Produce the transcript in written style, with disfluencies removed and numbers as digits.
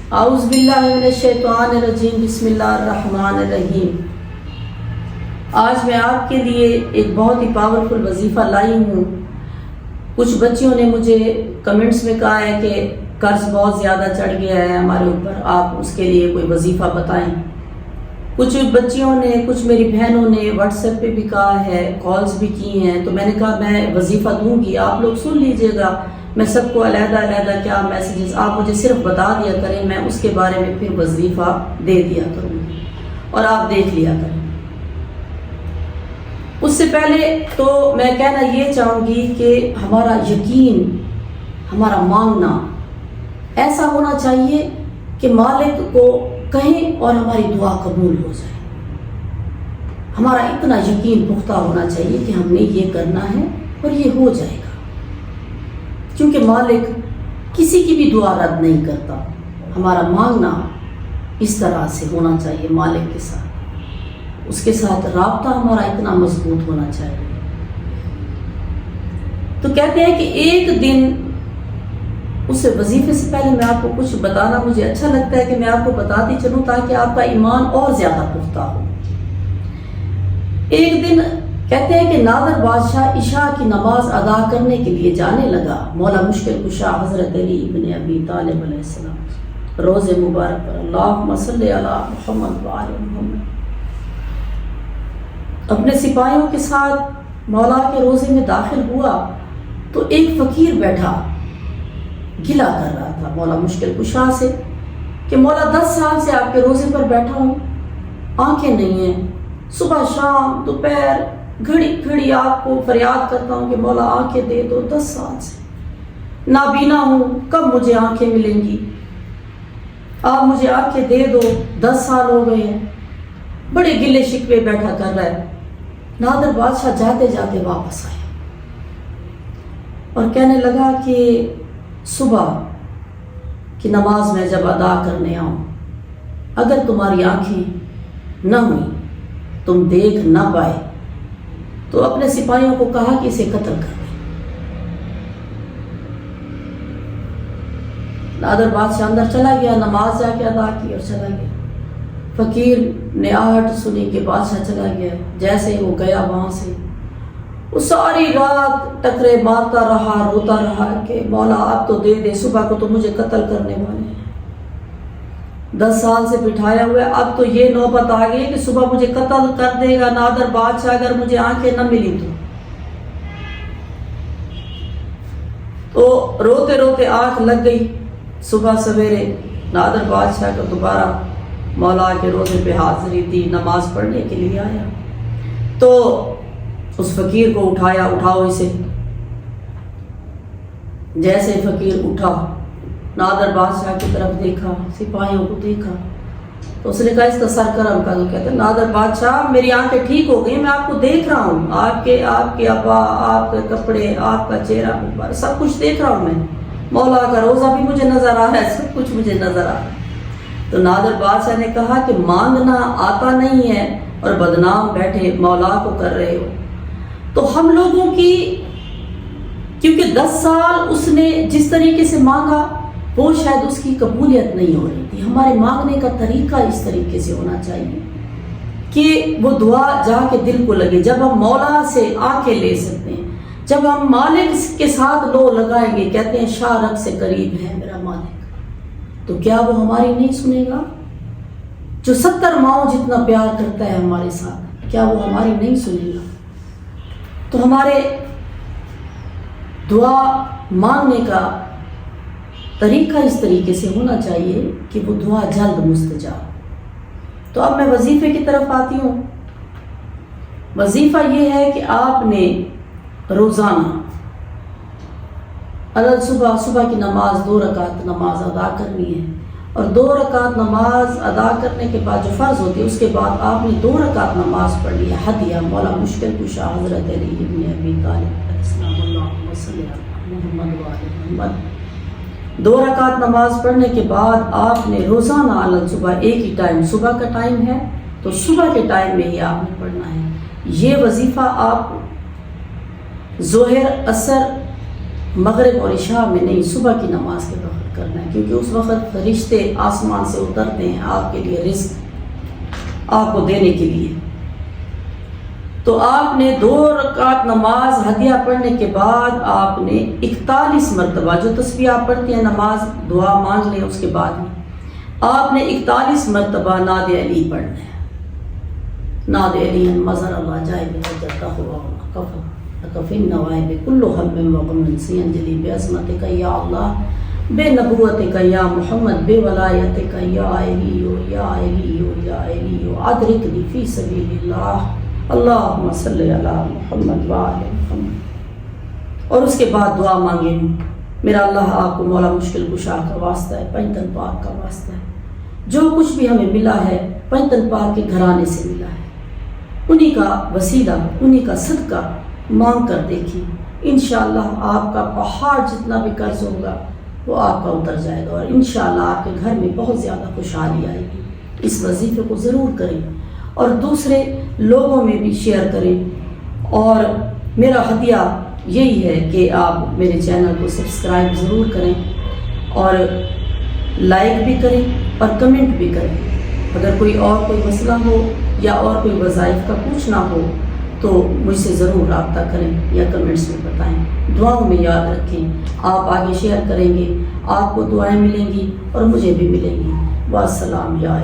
اعوذ باللہ من الشیطان الرجیم، بسم اللہ الرحمن الرحیم۔ آج میں آپ کے لیے ایک بہت ہی پاورفل وظیفہ لائی ہوں۔ کچھ بچیوں نے مجھے کمنٹس میں کہا ہے کہ قرض بہت زیادہ چڑھ گیا ہے ہمارے اوپر، آپ اس کے لیے کوئی وظیفہ بتائیں۔ کچھ بچیوں نے، کچھ میری بہنوں نے واٹس ایپ پہ بھی کہا ہے، کالز بھی کی ہیں، تو میں نے کہا میں وظیفہ دوں گی، آپ لوگ سن لیجئے گا۔ میں سب کو علیحدہ علیحدہ کیا میسیجز آپ مجھے صرف بتا دیا کریں، میں اس کے بارے میں پھر وظیفہ دے دیا کروں گی اور آپ دیکھ لیا کریں۔ اس سے پہلے تو میں کہنا یہ چاہوں گی کہ ہمارا یقین، ہمارا مانگنا ایسا ہونا چاہیے کہ مالک کو کہیں اور ہماری دعا قبول ہو جائے۔ ہمارا اتنا یقین پختہ ہونا چاہیے کہ ہم نے یہ کرنا ہے اور یہ ہو جائے گا، کیونکہ مالک کسی کی بھی دعا رد نہیں کرتا۔ ہمارا مانگنا اس طرح سے ہونا چاہیے، مالک کے ساتھ، اس کے ساتھ رابطہ ہمارا اتنا مضبوط ہونا چاہیے۔ تو کہتے ہیں کہ ایک دن، اس وظیفے سے پہلے میں آپ کو کچھ بتانا مجھے اچھا لگتا ہے کہ میں آپ کو بتاتی چلوں تاکہ آپ کا ایمان اور زیادہ پختہ ہو۔ ایک دن کہتے ہیں کہ نادر بادشاہ عشاء کی نماز ادا کرنے کے لیے جانے لگا۔ مولا مشکل کشا حضرت علی ابن ابی طالب علیہ السلام روز مبارک پر اللہم صلی علی محمد وآل محمد اپنے سپاہیوں کے ساتھ مولا کے روزے میں داخل ہوا تو ایک فقیر بیٹھا گلہ کر رہا تھا مولا مشکل کشا سے کہ مولا 10 سال سے آپ کے روزے پر بیٹھا ہوں، آنکھیں نہیں ہیں، صبح شام دوپہر گھڑی گھڑی آپ کو فریاد کرتا ہوں کہ مولا آنکھیں دے دو، 10 سال سے نابینا ہوں، کب مجھے آنکھیں ملیں گی، آپ مجھے آنکھیں دے دو، 10 سال ہو گئے ہیں۔ بڑے گلے شکوے بیٹھا کر رہا ہے۔ نادر بادشاہ جاتے جاتے واپس آیا اور کہنے لگا کہ صبح کی نماز میں جب ادا کرنے آؤں، اگر تمہاری آنکھیں نہ ہوئی، تم دیکھ نہ پائے، تو اپنے سپاہیوں کو کہا کہ اسے قتل کر دیں۔ نادر بادشاہ اندر چلا گیا، نماز جا کے ادا کی اور چلا گیا۔ فقیر نے آہٹ سنی کہ بادشاہ چلا گیا۔ جیسے وہ گیا وہاں سے، وہ ساری رات ٹکرے مارتا رہا، روتا رہا کہ مولا اب تو دے دے، صبح کو تو مجھے قتل کرنے والے ہیں، 10 سال سے بٹھایا ہوا ہے، اب تو یہ نوبت آ گئی کہ صبح مجھے قتل کر دے گا نادر بادشاہ اگر مجھے آنکھیں نہ ملی تو روتے روتے آنکھ لگ گئی۔ صبح سویرے نادر بادشاہ کو دوبارہ مولا کے روزے پہ حاضری دی، نماز پڑھنے کے لیے آیا تو اس فقیر کو اٹھایا، اٹھاؤ اسے۔ جیسے فقیر اٹھا، نادر بادشاہ کی طرف دیکھا، سپاہیوں کو دیکھا تو اس نے کہا اس کا سر کرم کا۔ تو کہتا ہے نادر بادشاہ میری آنکھیں ٹھیک ہو گئی، میں آپ کو دیکھ رہا ہوں، آپ کے ابا، آپ کے کپڑے، آپ کا چہرہ مبارک سب کچھ دیکھ رہا ہوں میں، مولا کا روزہ بھی مجھے نظر آ رہا ہے، سب کچھ مجھے نظر آ رہا ہے۔ تو نادر بادشاہ نے کہا کہ مانگنا آتا نہیں ہے اور بدنام بیٹھے مولا کو کر رہے ہو۔ تو ہم لوگوں کی، کیونکہ 10 سال اس نے جس طریقے سے مانگا وہ شاید اس کی قبولیت نہیں ہو رہی تھی۔ ہمارے مانگنے کا طریقہ اس طریقے سے ہونا چاہیے کہ وہ دعا جا کے دل کو لگے۔ جب ہم مولا سے آنکھیں لے سکتے ہیں، جب ہم مالک کے ساتھ لو لگائیں گے، کہتے ہیں شاہ رگ سے قریب ہے میرا مالک، تو کیا وہ ہماری نہیں سنے گا؟ جو 70 ماؤں جتنا پیار کرتا ہے ہمارے ساتھ، کیا وہ ہماری نہیں سنے گا؟ تو ہمارے دعا مانگنے کا طریقہ اس طریقے سے ہونا چاہیے کہ وہ دعا جلد مستجاب۔ تو اب میں وظیفے کی طرف آتی ہوں۔ وظیفہ یہ ہے کہ آپ نے روزانہ صبح کی نماز 2 رکعت نماز ادا کرنی ہے، اور 2 رکعت نماز ادا کرنے کے بعد جو فرض ہوتی ہے اس کے بعد آپ نے 2 رکعت نماز پڑھنی ہے ہدیہ مولا مشکل کشا حضرت علی ابن ابی طالب علیہ السلام اللہم صلی علی محمد وآل محمد۔ 2 رکعت نماز پڑھنے کے بعد آپ نے روزانہ علل صبح، ایک ہی ٹائم صبح کا ٹائم ہے تو صبح کے ٹائم میں ہی آپ نے پڑھنا ہے۔ یہ وظیفہ آپ ظہر، عصر، مغرب اور عشاء میں نہیں، صبح کی نماز کے وقت کرنا ہے، کیونکہ اس وقت فرشتے آسمان سے اترتے ہیں آپ کے لیے رزق آپ کو دینے کے لیے۔ تو آپ نے 2 رکعت نماز ہدیہ پڑھنے کے بعد آپ نے 41 مرتبہ، جو تسبیح آپ پڑھتے ہیں نماز دعا مانگ لیں اس کے بعد آپ نے 41 مرتبہ ناد علی پڑھنا ہے۔ ناد علی مظہر اللہ جائے بحجتہ ہوا کفن نوائب کل حم وغم سینجلی بعظمتک یا اللہ بے نبوتک یا محمد بے ولایتک یا علیو یا علیو یا علیو ادرکنی فی سبیل اللہ اللہم صلی علی محمد وآل محمد۔ اور اس کے بعد دعا مانگیں، میرا اللہ آپ کو مولا مشکل کشا کا واسطہ ہے، پنجتن پاک کا واسطہ ہے، جو کچھ بھی ہمیں ملا ہے پنجتن پاک کے گھرانے سے ملا ہے، انہی کا وسیلہ، انہی کا صدقہ مانگ کر دیکھیں، انشاءاللہ آپ کا پہاڑ جتنا بھی قرض ہوگا وہ آپ کا اتر جائے گا، اور انشاءاللہ آپ کے گھر میں بہت زیادہ خوشحالی آئے گی۔ اس وظیفے کو ضرور کریں اور دوسرے لوگوں میں بھی شیئر کریں، اور میرا ہدیہ یہی ہے کہ آپ میرے چینل کو سبسکرائب ضرور کریں اور لائک بھی کریں اور کمنٹ بھی کریں۔ اگر کوئی مسئلہ ہو یا اور کوئی وظائف کا پوچھنا ہو تو مجھ سے ضرور رابطہ کریں یا کمنٹس میں بتائیں۔ دعاؤں میں یاد رکھیں، آپ آگے شیئر کریں گے، آپ کو دعائیں ملیں گی اور مجھے بھی ملیں گی۔ والسلام یا